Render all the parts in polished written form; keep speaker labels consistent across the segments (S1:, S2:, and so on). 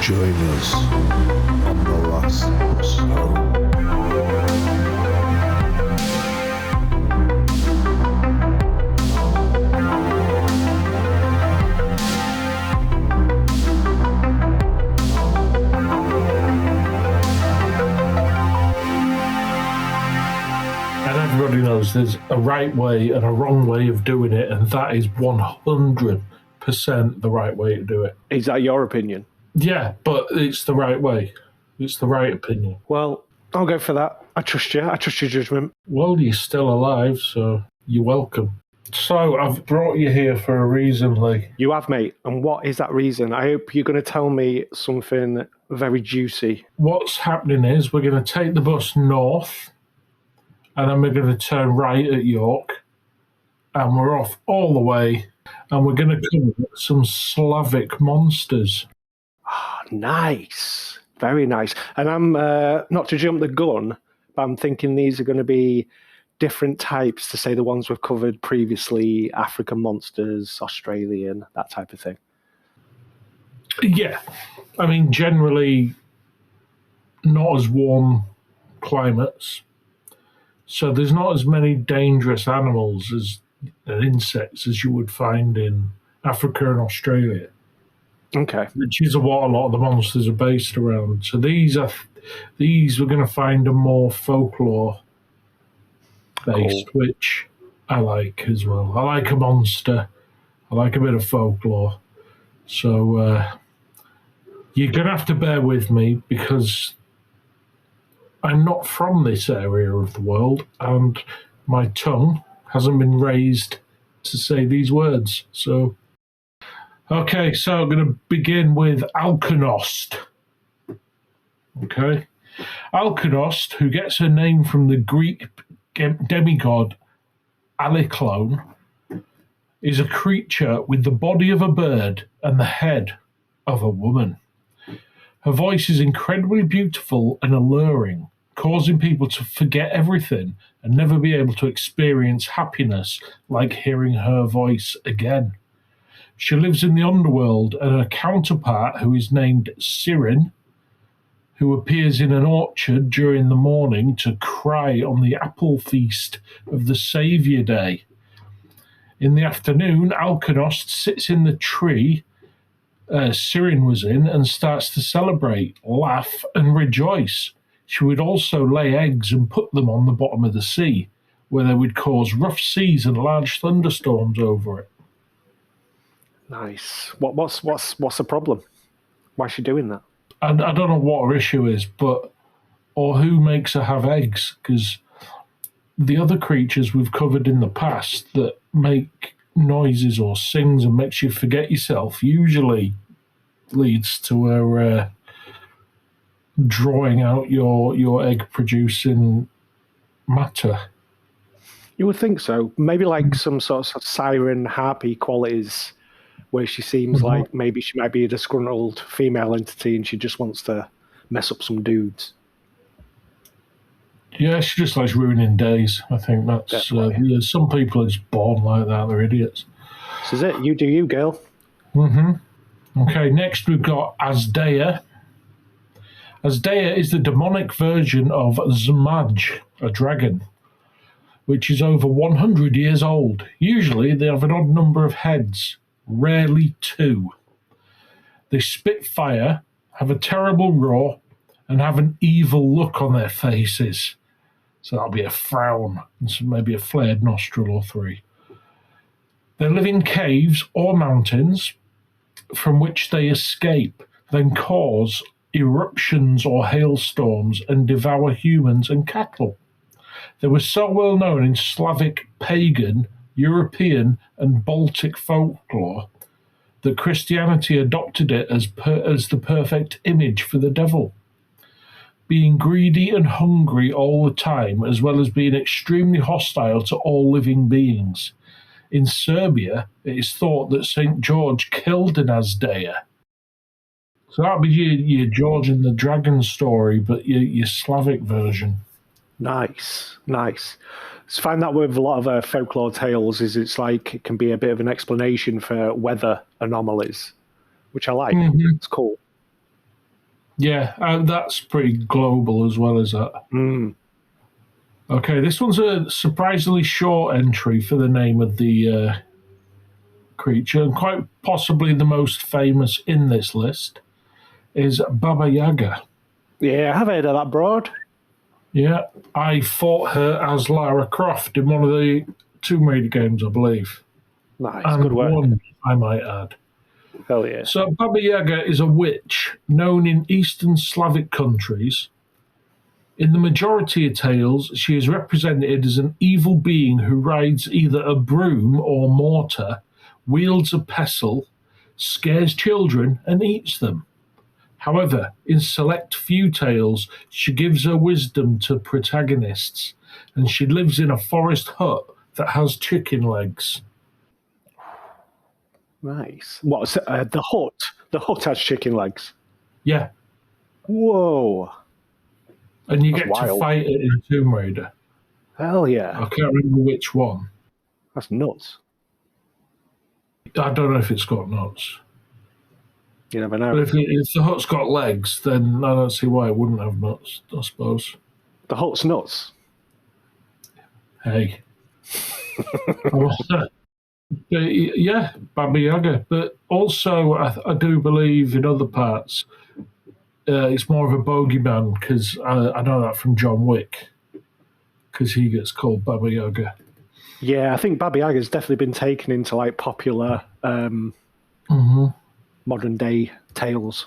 S1: Join us on the last bus home.
S2: And everybody knows there's a right way and a wrong way of doing it, and that is 100% the right way to do it.
S3: Is that your opinion?
S2: Yeah, but it's the right way. It's the right opinion.
S3: Well, I'll go for that. I trust you. I trust your judgment.
S2: Well, you're still alive, so you're welcome. So, I've brought you here for a reason, Lee.
S3: You have, mate. And what is that reason? I hope you're going to tell me something very juicy.
S2: What's happening is we're going to take the bus north, and then we're going to turn right at York, and we're off all the way, and we're going to cover some Slavic monsters.
S3: Ah, nice. Very nice. And I'm, not to jump the gun, but I'm thinking these are going to be different types to, say, the ones we've covered previously, African monsters, Australian, that type of thing.
S2: Yeah. I mean, generally not as warm climates. So there's not as many dangerous animals and insects as you would find in Africa and Australia.
S3: Okay.
S2: Which is what a lot of the monsters are based around. So these we're going to find a more folklore based,
S3: Cool.
S2: which I like as well. I like a monster. I like a bit of folklore. So you're going to have to bear with me because I'm not from this area of the world and my tongue hasn't been raised to say these words. So, okay, so I'm going to begin with Alknost. Okay. Alknost, who gets her name from the Greek demigod Alyclone, is a creature with the body of a bird and the head of a woman. Her voice is incredibly beautiful and alluring, causing people to forget everything and never be able to experience happiness like hearing her voice again. She lives in the underworld, and her counterpart, who is named Sirin, who appears in an orchard during the morning to cry on the apple feast of the Saviour Day. In the afternoon, Alknost sits in the tree Sirin was in and starts to celebrate, laugh, and rejoice. She would also lay eggs and put them on the bottom of the sea, where they would cause rough seas and large thunderstorms over it.
S3: Nice. What's the problem? Why is she doing that?
S2: I don't know what her issue is, or who makes her have eggs, because the other creatures we've covered in the past that make noises or sings and makes you forget yourself usually leads to her drawing out your egg producing matter.
S3: You would think so. Maybe like some sort of siren harpy qualities where she seems like maybe she might be a disgruntled female entity and she just wants to mess up some dudes.
S2: Yeah, she just likes ruining days. I think that's some people are just born like that. They're idiots.
S3: This is it. You do you, girl.
S2: Okay, next we've got Azdaea. Azdaea is the demonic version of Zmaj, a dragon, which is over 100 years old. Usually they have an odd number of heads, rarely 2. They spit fire, have a terrible roar, and have an evil look on their faces. So that'll be a frown and maybe a flared nostril or 3. They live in caves or mountains from which they escape, then cause eruptions or hailstorms and devour humans and cattle. They were so well known in Slavic, pagan, European, and Baltic folklore that Christianity adopted it as the perfect image for the devil. Being greedy and hungry all the time, as well as being extremely hostile to all living beings. In Serbia, it is thought that St. George killed an Azdaea. So that'll be your George and the Dragon story, but your Slavic version.
S3: Nice. So find that with a lot of folklore tales is it's like it can be a bit of an explanation for weather anomalies, which I like. It's cool.
S2: Yeah, that's pretty global as well as that.
S3: Mm.
S2: Okay, this one's a surprisingly short entry for the name of the creature, and quite possibly the most famous in this list is Baba Yaga.
S3: Yeah, I have heard of that broad.
S2: Yeah, I fought her as Lara Croft in one of the Tomb Raider games, I believe.
S3: Nice,
S2: And
S3: good work.
S2: one, I might add.
S3: Hell yeah.
S2: So Baba Yaga is a witch known in Eastern Slavic countries. In the majority of tales, she is represented as an evil being who rides either a broom or mortar, wields a pestle, scares children, and eats them. However, in select few tales, she gives her wisdom to protagonists, and she lives in a forest hut that has chicken legs.
S3: Nice. What, the hut? The hut has chicken legs.
S2: Yeah,
S3: Whoa.
S2: and you
S3: That's
S2: get to
S3: wild.
S2: fight it in Tomb Raider.
S3: Hell
S2: I
S3: yeah.
S2: can't remember which one.
S3: That's nuts.
S2: I don't know if it's got nuts.
S3: You never
S2: But
S3: know.
S2: if the hut's got legs, then I don't see why it wouldn't have nuts, I suppose.
S3: The hut's nuts.
S2: Hey. But, yeah, Baba Yaga. But also, I do believe in other parts, it's more of a bogeyman, because I know that from John Wick, because he gets called Baba Yaga.
S3: Yeah, I think Baba Yaga's definitely been taken into like popular modern day tales.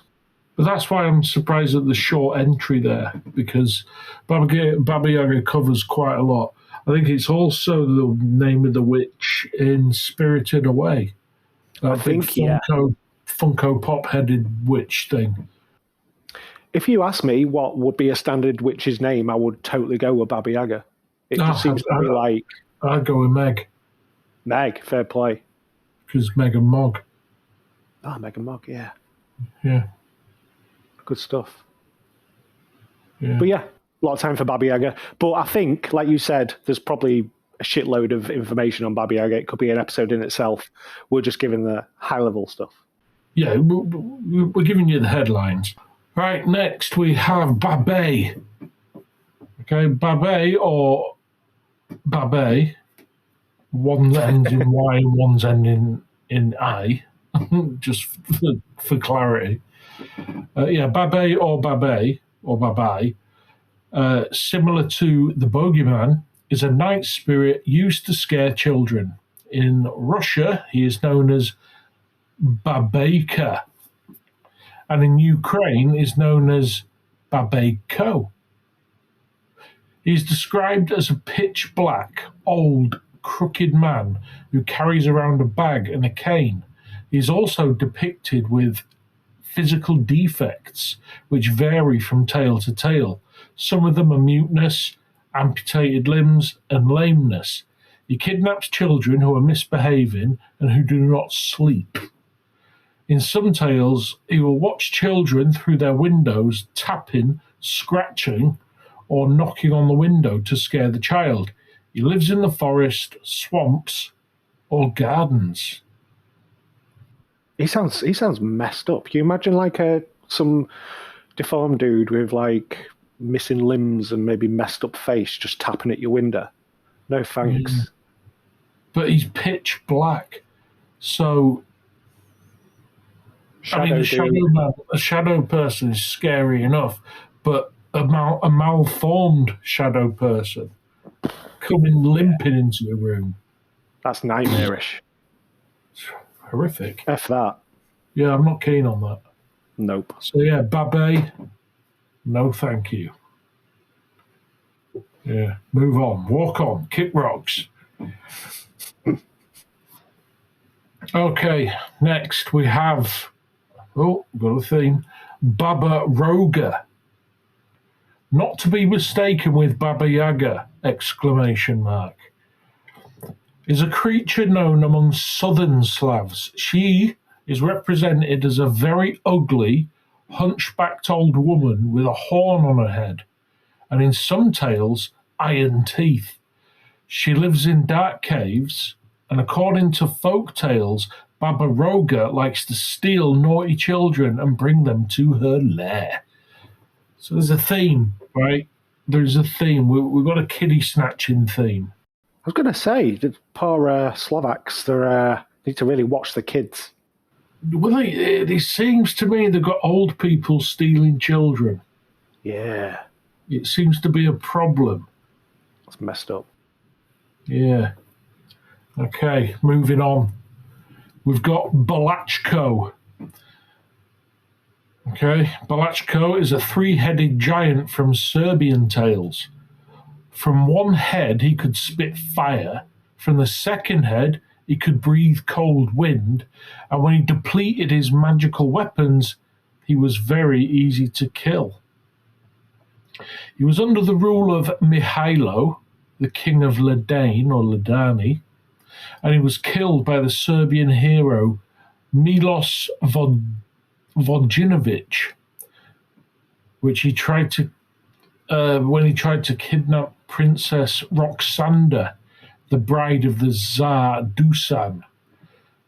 S2: But that's why I'm surprised at the short entry there, because Baba Yaga covers quite a lot. I think it's also the name of the witch in Spirited Away. That big
S3: think, yeah.
S2: Funko Pop-headed witch thing.
S3: If you ask me what would be a standard witch's name, I would totally go with Baba Yaga. It just seems to be like
S2: I'd go with Meg,
S3: Meg, fair play.
S2: because Meg and Mog.
S3: Ah, Meg and Mog, yeah.
S2: Yeah.
S3: Good stuff.
S2: Yeah.
S3: But yeah, a lot of time for Baba Yaga. But I think, like you said, there's probably a shitload of information on Baba Yaga. It could be an episode in itself. We're just giving the high-level stuff.
S2: Yeah, we're giving you the headlines. Right, next we have Babe. Okay, Babe or Babe. One ends in Y and one's ending in I, just for clarity. Yeah, Babe or Babe, similar to the bogeyman, is a night spirit used to scare children. In Russia, he is known as Babejka, and in Ukraine is known as Babejko. He is described as a pitch black, old, crooked man who carries around a bag and a cane. He is also depicted with physical defects which vary from tale to tale. Some of them are muteness, amputated limbs, and lameness. He kidnaps children who are misbehaving and who do not sleep. In some tales, he will watch children through their windows, tapping, scratching, or knocking on the window to scare the child. He lives in the forest, swamps, or gardens.
S3: He sounds messed up. Can you imagine like some deformed dude with like missing limbs and maybe messed up face just tapping at your window? No thanks.
S2: But he's pitch black. So a shadow person is scary enough, but a malformed shadow person coming limping into the room.
S3: That's nightmarish.
S2: Horrific.
S3: F that.
S2: Yeah, I'm not keen on that.
S3: Nope.
S2: So yeah, Babe, no thank you. Yeah, move on, walk on, kick rocks. Okay, next we have, got a theme, Baba Roga. Not to be mistaken with Baba Yaga, ! Is a creature known among southern Slavs. She is represented as a very ugly, hunchbacked old woman with a horn on her head, and in some tales, iron teeth. She lives in dark caves, and according to folk tales, Baba Roga likes to steal naughty children and bring them to her lair. So there's a theme, right? There's a theme. We've got a kiddie snatching theme.
S3: I was going to say, the poor Slovaks, they need to really watch the kids.
S2: Well, it seems to me they've got old people stealing children.
S3: Yeah,
S2: It seems to be a problem.
S3: it's messed up.
S2: Yeah. Okay, moving on. We've got Balachko. Okay, Balachko is a three-headed giant from Serbian tales. From one head, he could spit fire. From the second head, he could breathe cold wind. And when he depleted his magical weapons, he was very easy to kill. He was under the rule of Mihailo, the king of Ledane or Ledani, and he was killed by the Serbian hero Milos Vodjinovic, which he tried to when he tried to kidnap Princess Roxanda, the bride of the Tsar Dusan.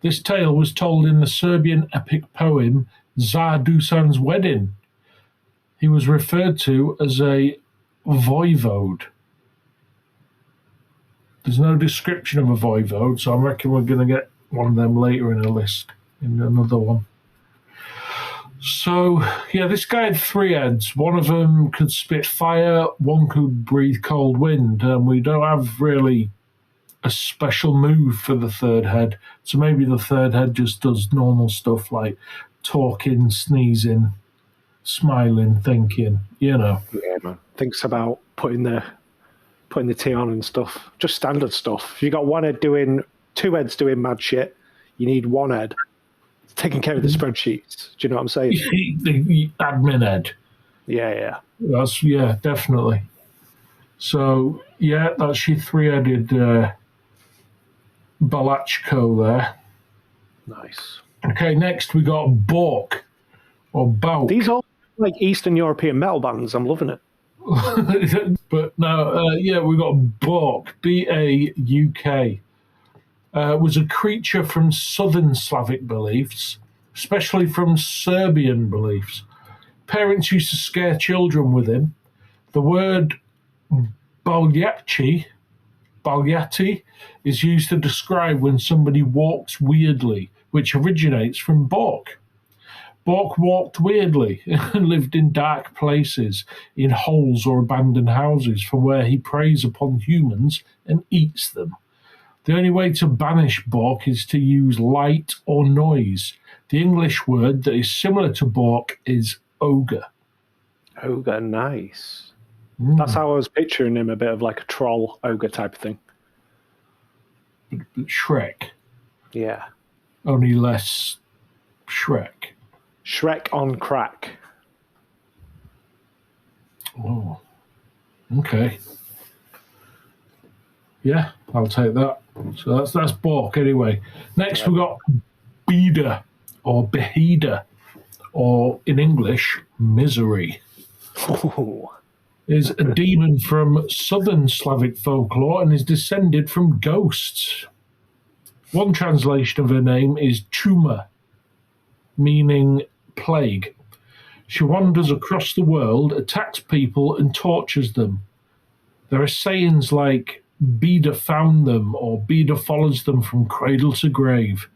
S2: This tale was told in the Serbian epic poem Tsar Dusan's Wedding. He was referred to as a voivode. There's no description of a voivode, so I reckon we're going to get one of them later in a list, in another one. So, yeah, this guy had three heads. One of them could spit fire, one could breathe cold wind, and we don't have really a special move for the third head. So maybe the third head just does normal stuff like talking, sneezing, smiling, thinking,
S3: Yeah, man. Thinks about putting the tea on and stuff. Just standard stuff. If you got two heads doing mad shit, you need one head taking care of the spreadsheets. Do you know what I'm saying?
S2: The admin head.
S3: Yeah.
S2: Yeah, definitely. So, yeah, that's your three-headed Balachko there.
S3: Nice.
S2: Okay, next we got Bork, or Bauk.
S3: These are like Eastern European metal bands. I'm loving it.
S2: But no, we got Bork, B-A-U-K. Was a creature from southern Slavic beliefs, especially from Serbian beliefs. Parents used to scare children with him. The word baljati is used to describe when somebody walks weirdly, which originates from Bork. Bork walked weirdly and lived in dark places, in holes or abandoned houses, from where he preys upon humans and eats them. The only way to banish Bork is to use light or noise. The English word that is similar to Bork is ogre.
S3: Ogre, nice. That's how I was picturing him, a bit of like a troll ogre type of thing.
S2: But Shrek,
S3: Yeah.
S2: only less Shrek.
S3: Shrek on crack.
S2: Oh, okay. Yeah, I'll take that. So that's Bork anyway. Next we got Beda or Beheda, or in English, Misery.
S3: Oh.
S2: Is a demon from southern Slavic folklore and is descended from ghosts. One translation of her name is Chuma, meaning plague. She wanders across the world, attacks people, and tortures them. There are sayings like, Beda found them, or Beda follows them from cradle to grave.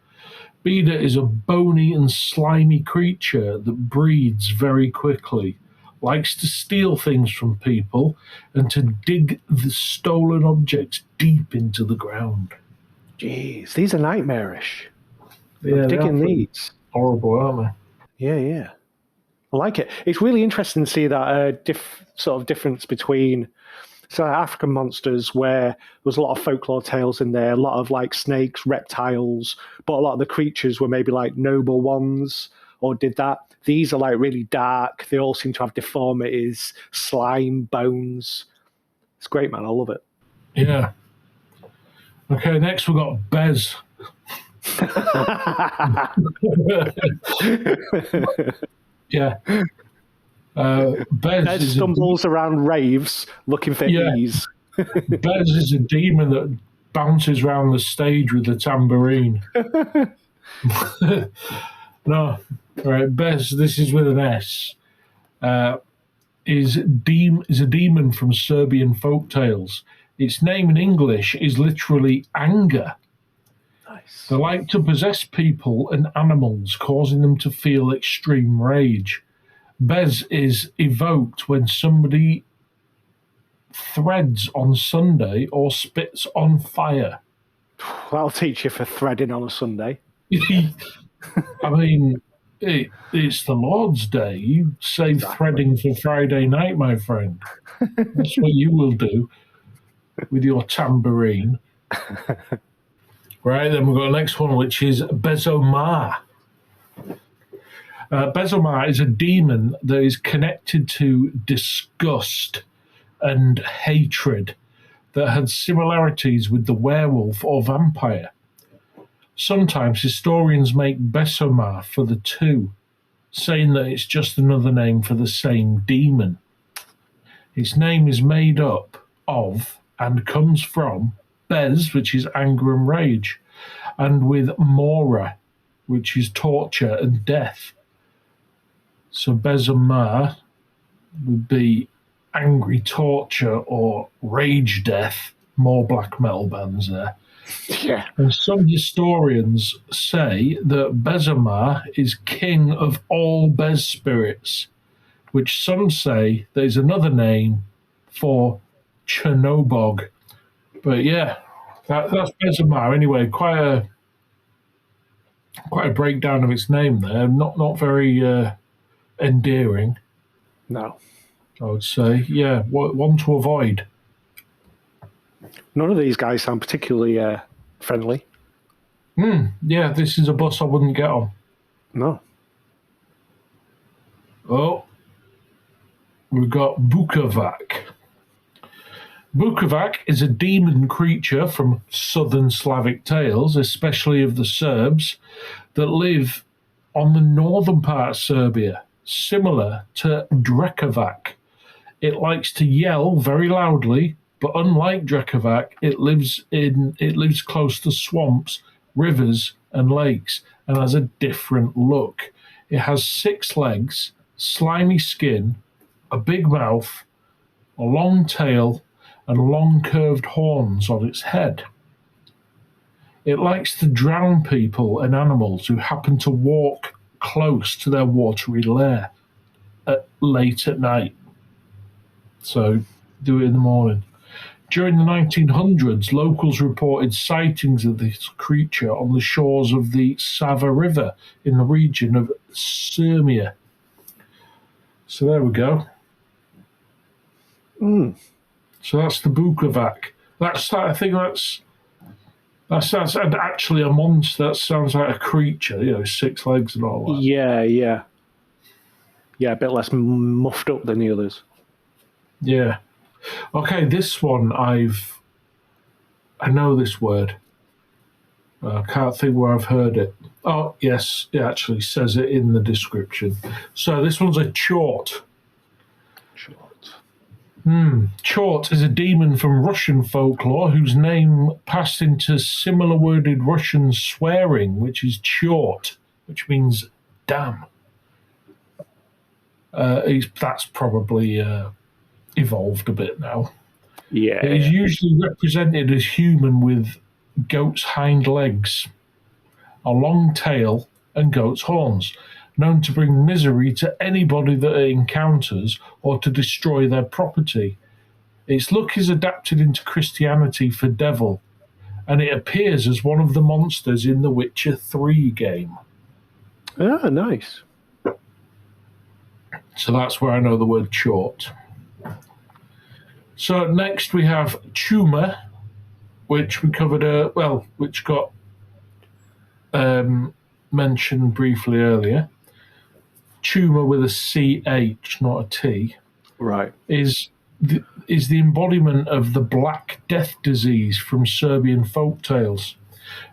S2: Beda is a bony and slimy creature that breeds very quickly, likes to steal things from people, and to dig the stolen objects deep into the ground.
S3: Jeez, these are nightmarish.
S2: Yeah,
S3: I'm digging these.
S2: Horrible, aren't they?
S3: Yeah. I like it. It's really interesting to see that sort of difference between African monsters, where there was a lot of folklore tales in there, a lot of like snakes, reptiles, but a lot of the creatures were maybe like noble ones or did that. These are like really dark. They all seem to have deformities, slime, bones. It's great, man. I love it.
S2: Yeah. Okay, next we've got Bez. Yeah. Bez
S3: Ed stumbles around raves looking for ease.
S2: Bez is a demon that bounces around the stage with a tambourine. No, all right, Bez, this is with an S. is a demon from Serbian folk tales. Its name in English is literally anger.
S3: Nice.
S2: They like to possess people and animals, causing them to feel extreme rage. Bez is evoked when somebody threads on Sunday or spits on fire.
S3: That'll teach you for threading on a Sunday.
S2: I mean, it's the Lord's Day. You save threading for Friday night, my friend. That's what you will do with your tambourine. Right, then we've got the next one, which is Bezomar. Bezomar is a demon that is connected to disgust and hatred that had similarities with the werewolf or vampire. Sometimes historians make Bezomar for the two, saying that it's just another name for the same demon. Its name is made up of and comes from Bez, which is anger and rage, and with Mora, which is torture and death. So Bezomar would be angry torture or rage death. More black metal bands there.
S3: Yeah.
S2: And some historians say that Bezomar is king of all Bez spirits, which some say there's another name for Chernobog. But yeah, that's Bezomar anyway. Quite a breakdown of its name there. Not very endearing,
S3: No.
S2: I would say. Yeah, one to avoid.
S3: None of these guys sound particularly friendly.
S2: Yeah, this is a bus I wouldn't get on.
S3: No.
S2: Oh, we've got Bukovac. Bukovac is a demon creature from southern Slavic tales, especially of the Serbs, that live on the northern part of Serbia, similar to Drekovac. It likes to yell very loudly, but unlike Drekovac, it lives close to swamps, rivers, and lakes, and has a different look. It has 6 legs, slimy skin, a big mouth, a long tail, and long curved horns on its head. It likes to drown people and animals who happen to walk close to their watery lair late at night. So do it in the morning. During the 1900s, locals reported sightings of this creature on the shores of the Sava River in the region of Sirmia. So there we go. So that's the Bukovac. I think that's actually a monster. That sounds like a creature, 6 legs and all that.
S3: Yeah. Yeah, a bit less muffed up than the others.
S2: Yeah. Okay, this one I know this word. I can't think where I've heard it. Oh, yes, it actually says it in the description. So this one's a chort. Chort is a demon from Russian folklore whose name passed into similar worded Russian swearing, which is chort, which means damn. That's probably evolved a bit now.
S3: Yeah.
S2: It is usually represented as human with goat's hind legs, a long tail, and goat's horns, known to bring misery to anybody that it encounters or to destroy their property. Its look is adapted into Christianity for devil, and it appears as one of the monsters in the Witcher 3 game.
S3: Ah, nice.
S2: So that's where I know the word chort. So next we have Tumor, which we covered, which got mentioned briefly earlier. Tumor with a CH, not a T,
S3: Right.
S2: is the embodiment of the Black Death disease from Serbian folk tales.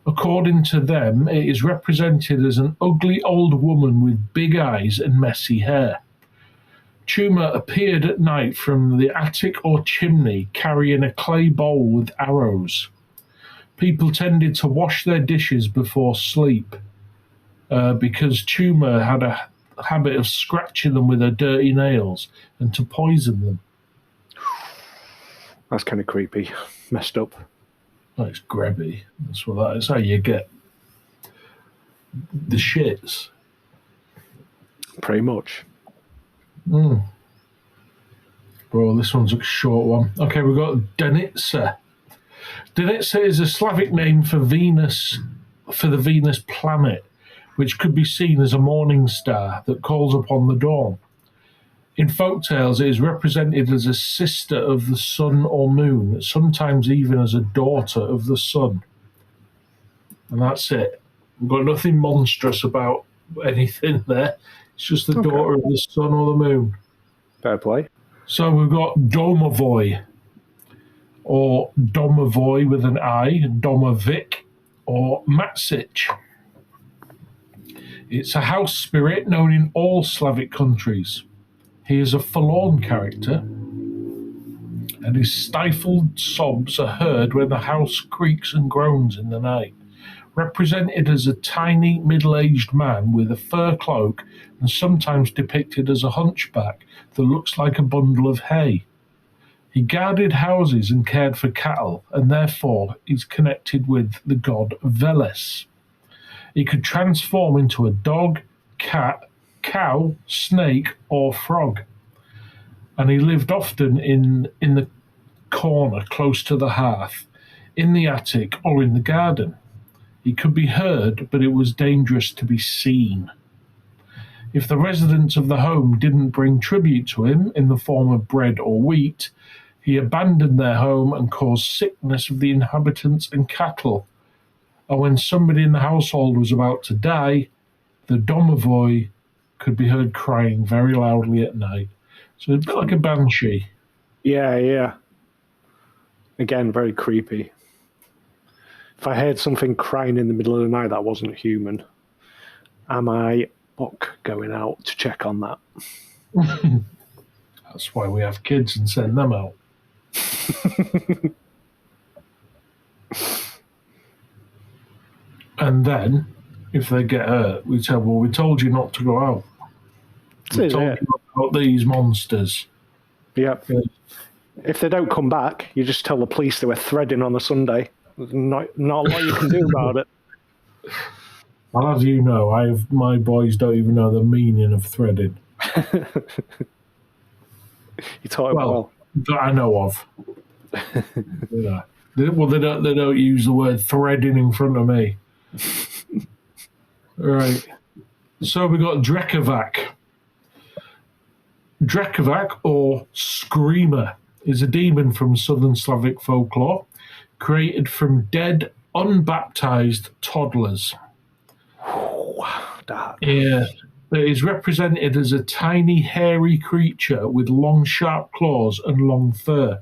S2: According to them, it is represented as an ugly old woman with big eyes and messy hair. Tumor appeared at night from the attic or chimney carrying a clay bowl with arrows. People tended to wash their dishes before sleep because Tumor had a habit of scratching them with her dirty nails and to poison them.
S3: That's kind of creepy. Messed up.
S2: Oh, it's grabby. That's what that is. How you get the shits.
S3: Pretty much.
S2: Bro, this one's a short one. Okay, we've got Denitsa. Denitsa is a Slavic name for Venus, for the Venus planet, which could be seen as a morning star that calls upon the dawn. In folktales, it is represented as a sister of the sun or moon, sometimes even as a daughter of the sun. And that's it. We've got nothing monstrous about anything there. It's just the daughter of the sun or the moon.
S3: Fair play.
S2: So we've got Domovoy, or Domovoy with an I, Domovic, or Matsic. It's a house spirit known in all Slavic countries. He is a forlorn character, and his stifled sobs are heard when the house creaks and groans in the night. Represented as a tiny, middle-aged man with a fur cloak and sometimes depicted as a hunchback that looks like a bundle of hay. He guarded houses and cared for cattle, and therefore is connected with the god Veles. He could transform into a dog, cat, cow, snake, or frog. And he lived often in the corner close to the hearth, in the attic, or in the garden. He could be heard, but it was dangerous to be seen. If the residents of the home didn't bring tribute to him in the form of bread or wheat, he abandoned their home and caused sickness of the inhabitants and cattle. And when somebody in the household was about to die, the domovoi could be heard crying very loudly at night. So it's a bit like a banshee.
S3: Yeah. Again, very creepy. If I heard something crying in the middle of the night that wasn't human, am I going out to check on that?
S2: That's why we have kids and send them out. And then, if they get hurt, we tell, well, we told you not to go out. We told you about these monsters.
S3: Yep. If they don't come back, you just tell the police they were threading on a Sunday. There's not a lot you can do about it.
S2: I'll have you know, my boys don't even know the meaning of threading.
S3: You taught it well.
S2: That I know of. Yeah. Well, they don't use the word threading in front of me. Right. So we got Drekovac. Drekovac, or Screamer, is a demon from southern Slavic folklore, created from dead, unbaptized toddlers. Yeah. It is represented as a tiny, hairy creature with long, sharp claws and long fur,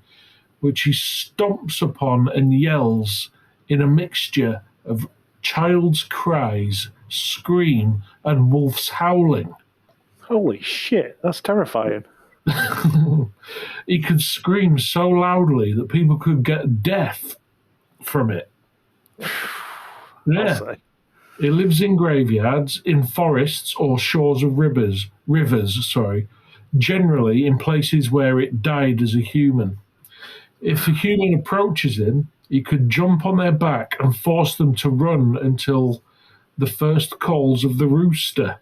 S2: which he stomps upon and yells in a mixture of child's cries, scream, and wolf's howling.
S3: Holy shit, that's terrifying.
S2: He could scream so loudly that people could get deaf from it. Yeah. It lives in graveyards, in forests, or shores of rivers, generally in places where it died as a human. If a human approaches him, he could jump on their back and force them to run until the first calls of the rooster.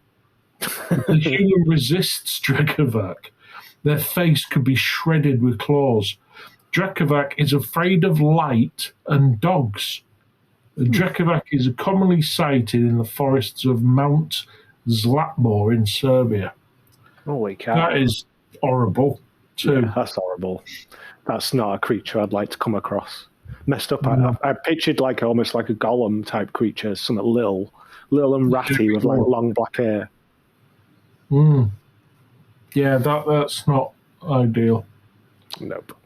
S2: If the human resists Drekovac, their face could be shredded with claws. Drekovac is afraid of light and dogs. Drekovac is commonly sighted in the forests of Mount Zlatibor in Serbia.
S3: Holy cow.
S2: That is horrible, too.
S3: Yeah, that's horrible. That's not a creature I'd like to come across. Messed up. I pictured almost like a golem type creature, something little and ratty with long black hair.
S2: Yeah, that's not ideal.
S3: Nope.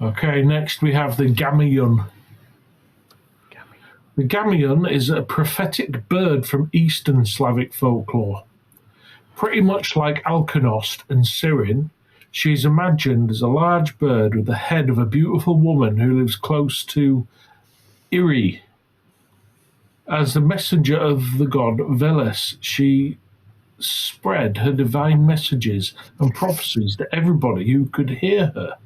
S2: Okay, next we have the Gamion. The Gamion is a prophetic bird from Eastern Slavic folklore. Pretty much like Alkonost and Sirin, she is imagined as a large bird with the head of a beautiful woman who lives close to Iri. As the messenger of the god Veles, she spread her divine messages and prophecies to everybody who could hear her.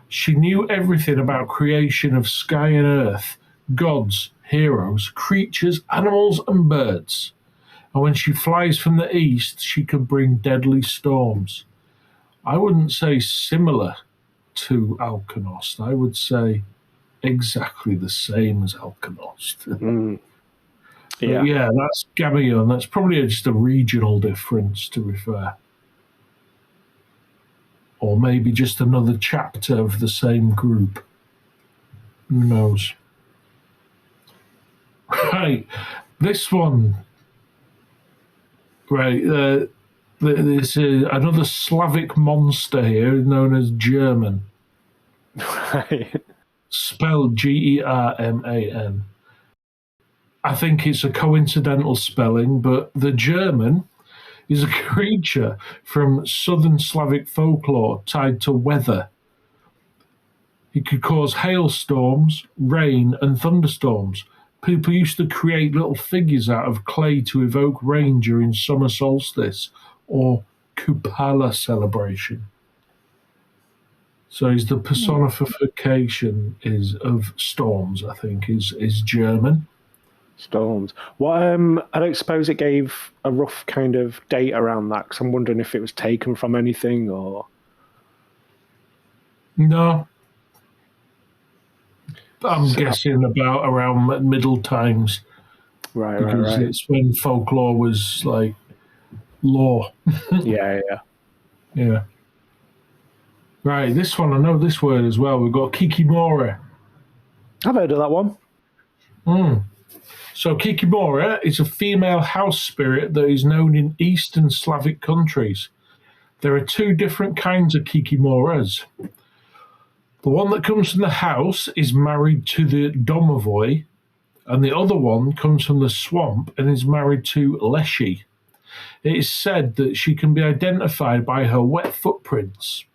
S2: She knew everything about creation of sky and earth, gods, heroes, creatures, animals, and birds. And when she flies from the east, she can bring deadly storms. I wouldn't say similar to Alknost. I would say exactly the same as Alknost.
S3: Yeah.
S2: Yeah, that's Gabion. That's probably just a regional difference, to be fair. Or maybe just another chapter of the same group. Who knows? Right, this one. Right, this is another Slavic monster here, known as German.
S3: Right.
S2: Spelled German. I think it's a coincidental spelling, but the German is a creature from southern Slavic folklore tied to weather. It could cause hailstorms, rain, and thunderstorms. People used to create little figures out of clay to evoke rain during summer solstice or Kupala celebration. So the personification is of storms, I think, is German.
S3: Storms. What? I don't suppose it gave a rough kind of date around that, because I'm wondering if it was taken from anything or.
S2: No. I'm guessing about around Middle Times.
S3: Right,
S2: because it's when folklore was like law.
S3: Yeah.
S2: Yeah. Right, this one, I know this word as well. We've got Kikimora.
S3: I've heard of that one.
S2: So Kikimora is a female house spirit that is known in Eastern Slavic countries. There are two different kinds of Kikimoras. The one that comes from the house is married to the domovoi, and the other one comes from the swamp and is married to Leshy. It is said that she can be identified by her wet footprints.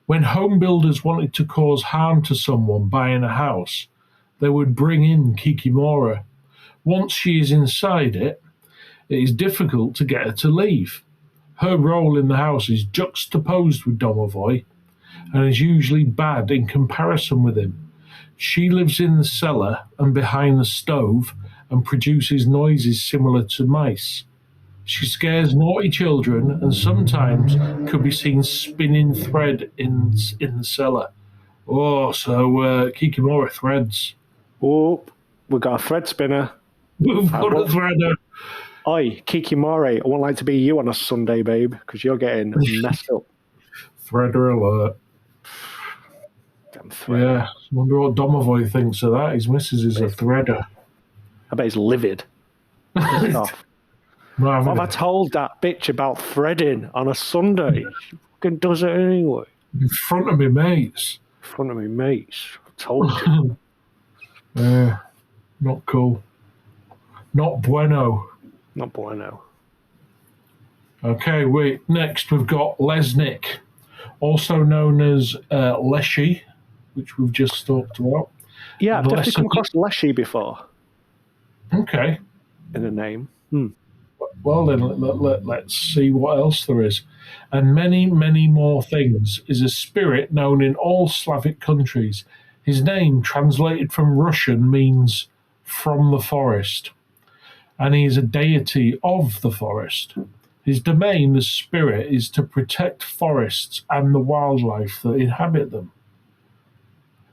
S2: When home builders wanted to cause harm to someone buying a house, they would bring in Kikimora. Once she is inside it, it is difficult to get her to leave. Her role in the house is juxtaposed with Domovoi and is usually bad in comparison with him. She lives in the cellar and behind the stove and produces noises similar to mice. She scares naughty children and sometimes could be seen spinning thread in the cellar. Oh, so Kikimora threads.
S3: Oh, we got a thread spinner.
S2: We've got a threader.
S3: Oi, Kikimori, I won't like to be you on a Sunday, babe, because you're getting messed up.
S2: Threader alert.
S3: Damn thread.
S2: Yeah, I wonder what Domovoi thinks of that. His missus is a threader.
S3: I bet he's livid. Pissed off. What have I told that bitch about threading on a Sunday? She fucking does it anyway.
S2: In front of me mates.
S3: In front of me mates. I told you.
S2: Yeah, not cool. Not bueno.
S3: Not bueno.
S2: Okay, wait. Next, we've got Lesnik, also known as Leshy, which we've just talked about.
S3: Yeah, I've definitely come across Leshy before.
S2: Okay.
S3: In a name.
S2: Well, then let's see what else there is. And many, many more things is a spirit known in all Slavic countries. His name, translated from Russian, means from the forest. And he is a deity of the forest. His domain, the spirit, is to protect forests and the wildlife that inhabit them.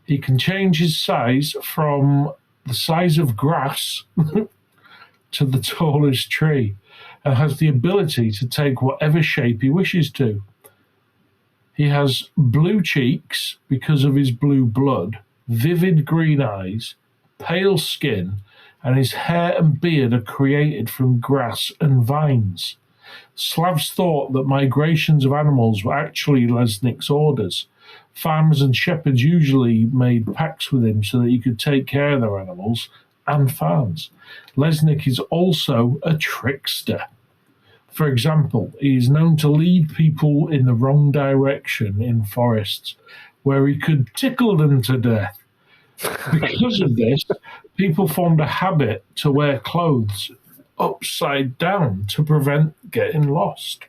S2: He can change his size from the size of grass to the tallest tree, and has the ability to take whatever shape he wishes to. He has blue cheeks because of his blue blood, vivid green eyes, pale skin, and his hair and beard are created from grass and vines. Slavs thought that migrations of animals were actually Lesnik's orders. Farmers and shepherds usually made pacts with him so that he could take care of their animals and farms. Lesnik is also a trickster. For example, he is known to lead people in the wrong direction in forests, where he could tickle them to death. Because of this, people formed a habit to wear clothes upside down to prevent getting lost.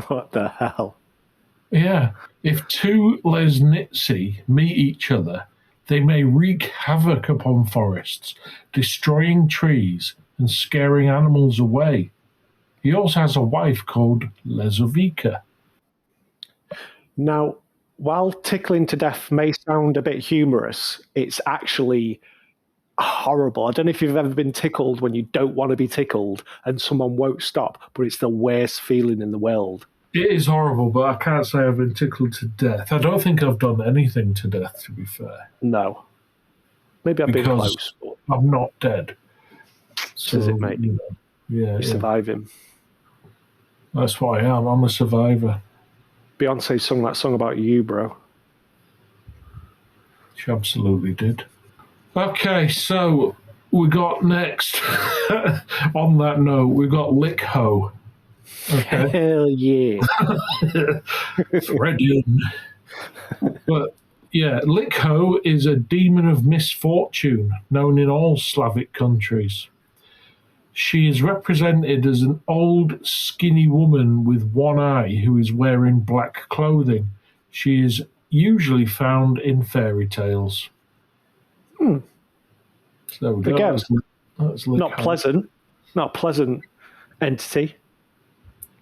S3: What the hell?
S2: Yeah. If two Lesnitsi meet each other, they may wreak havoc upon forests, destroying trees and scaring animals away. He also has a wife called Lezovica.
S3: Now, while tickling to death may sound a bit humorous, it's actually horrible. I don't know if you've ever been tickled when you don't want to be tickled and someone won't stop, but it's the worst feeling in the world.
S2: It is horrible, but I can't say I've been tickled to death. I don't think I've done anything to death, to be fair.
S3: No. Maybe I've been
S2: Because
S3: close. But
S2: I'm not dead. So,
S3: Does it, mate?
S2: You know,
S3: you're surviving.
S2: That's what I am. I'm a survivor.
S3: Beyonce sung that song about you, bro.
S2: She absolutely did. Okay, so we got next, on that note, we got Lickho. Okay.
S3: Hell yeah.
S2: Freudian. But yeah, Lickho is a demon of misfortune known in all Slavic countries. She is represented as an old, skinny woman with one eye who is wearing black clothing. She is usually found in fairy tales. So there we go.
S3: Again,
S2: That's
S3: not
S2: Lickho.
S3: pleasant. Not a pleasant entity.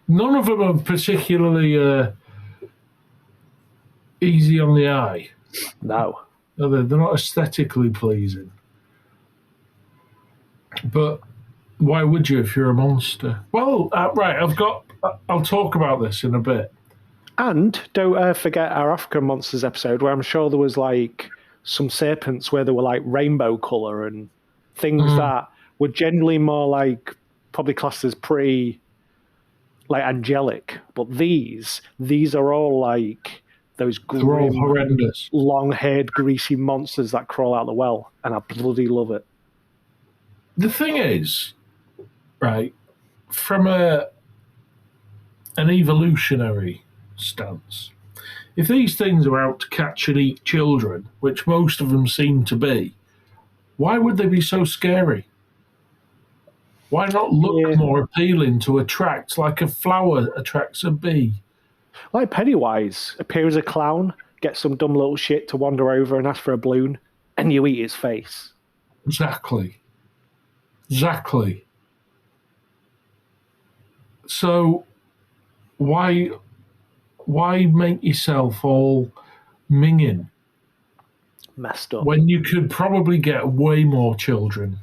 S2: None of them are particularly easy on the eye.
S3: No.
S2: They're not aesthetically pleasing. But why would you if you're a monster? Well, right, I'll talk about this in a bit.
S3: And don't forget our African Monsters episode where I'm sure there was like some serpents where they were like rainbow colour and things that were generally more like probably classed as pretty like angelic. But these are all like those
S2: They're all
S3: grim,
S2: horrendous.
S3: long-haired, greasy monsters that crawl out of the well, and I bloody love it.
S2: The thing is, right, from an evolutionary stance, if these things are out to catch and eat children, which most of them seem to be, why would they be so scary? Why not look more appealing to attract, like a flower attracts a bee?
S3: Like Pennywise, appear as a clown, get some dumb little shit to wander over and ask for a balloon, and you eat his face.
S2: Exactly. So why make yourself all minging
S3: Messed up.
S2: when you could probably get way more children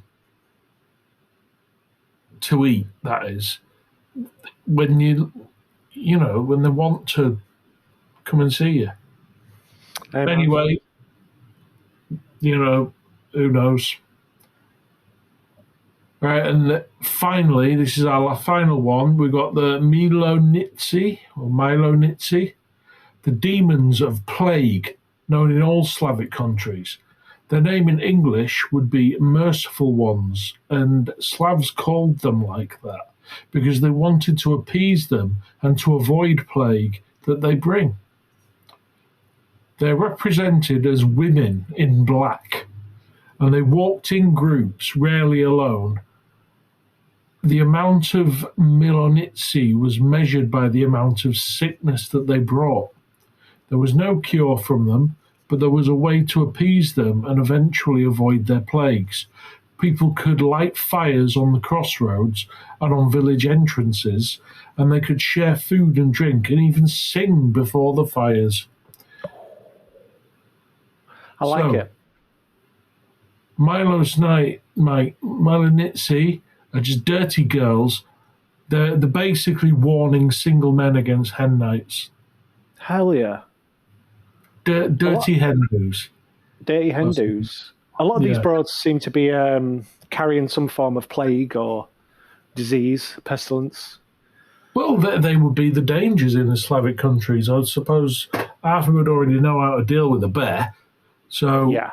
S2: to eat, that is, when when they want to come and see you. Anyway, who knows? Right, and finally, this is our final one. We've got the Milonitsi, the demons of plague, known in all Slavic countries. Their name in English would be merciful ones, and Slavs called them like that because they wanted to appease them and to avoid plague that they bring. They're represented as women in black, and they walked in groups, rarely alone. The amount of Milonitsi was measured by the amount of sickness that they brought. There was no cure from them, but there was a way to appease them and eventually avoid their plagues. People could light fires on the crossroads and on village entrances, and they could share food and drink and even sing before the fires.
S3: I like it.
S2: Milonitsi are just dirty girls. They're basically warning single men against hen nights.
S3: Hell yeah.
S2: Dirty Hindus.
S3: Dirty Hindus. A lot of these broads seem to be carrying some form of plague or disease, pestilence.
S2: Well, they would be the dangers in the Slavic countries. I suppose Arthur would already know how to deal with a bear. So
S3: yeah.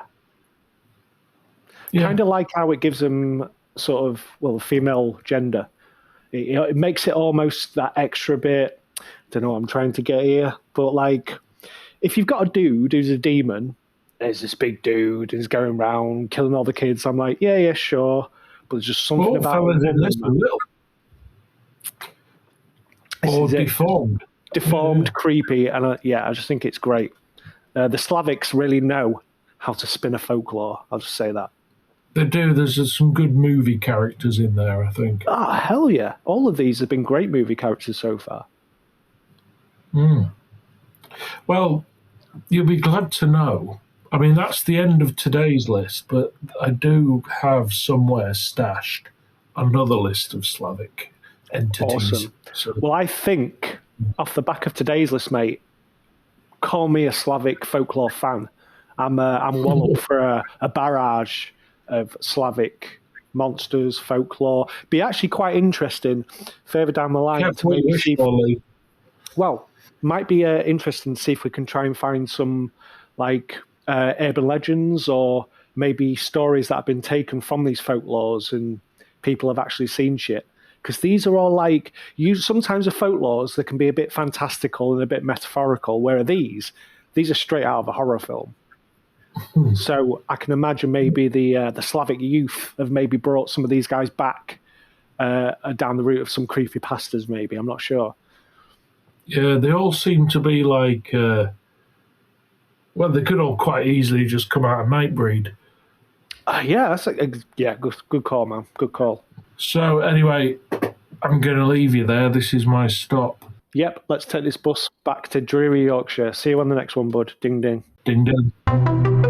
S3: Kind of like how it gives them sort of, female gender. It makes it almost that extra bit, I don't know what I'm trying to get here, but like, if you've got a dude who's a demon there's this big dude, and he's going around killing all the kids. I'm like, yeah, sure. But there's just something
S2: All
S3: about
S2: fellas in this
S3: them,
S2: are little. Or
S3: This is it.
S2: deformed.
S3: Deformed, creepy, and I just think it's great. The Slavics really know how to spin a folklore. I'll just say that.
S2: They do. There's some good movie characters in there, I think.
S3: Oh, hell yeah. All of these have been great movie characters so far.
S2: Well, you'll be glad to know. I mean, that's the end of today's list, but I do have somewhere stashed another list of Slavic entities.
S3: Awesome.
S2: So,
S3: Well, I think off the back of today's list, mate, call me a Slavic folklore fan. I'm well up for a barrage of Slavic monsters, folklore. Be actually quite interesting further down the line to maybe see. Well, might be interesting to see if we can try and find some like urban legends or maybe stories that have been taken from these folklores and people have actually seen shit. Because these are all like, sometimes the folklores, they can be a bit fantastical and a bit metaphorical, where these are straight out of a horror film. So I can imagine maybe the Slavic youth have maybe brought some of these guys back down the route of some creepypastas, maybe. I'm not sure.
S2: Yeah, they all seem to be like, well, they could all quite easily just come out of Nightbreed.
S3: Yeah, good call, man. Good call.
S2: So anyway, I'm going to leave you there. This is my stop.
S3: Yep, let's take this bus back to dreary Yorkshire. See you on the next one, bud. Ding, ding.
S2: Ding, ding.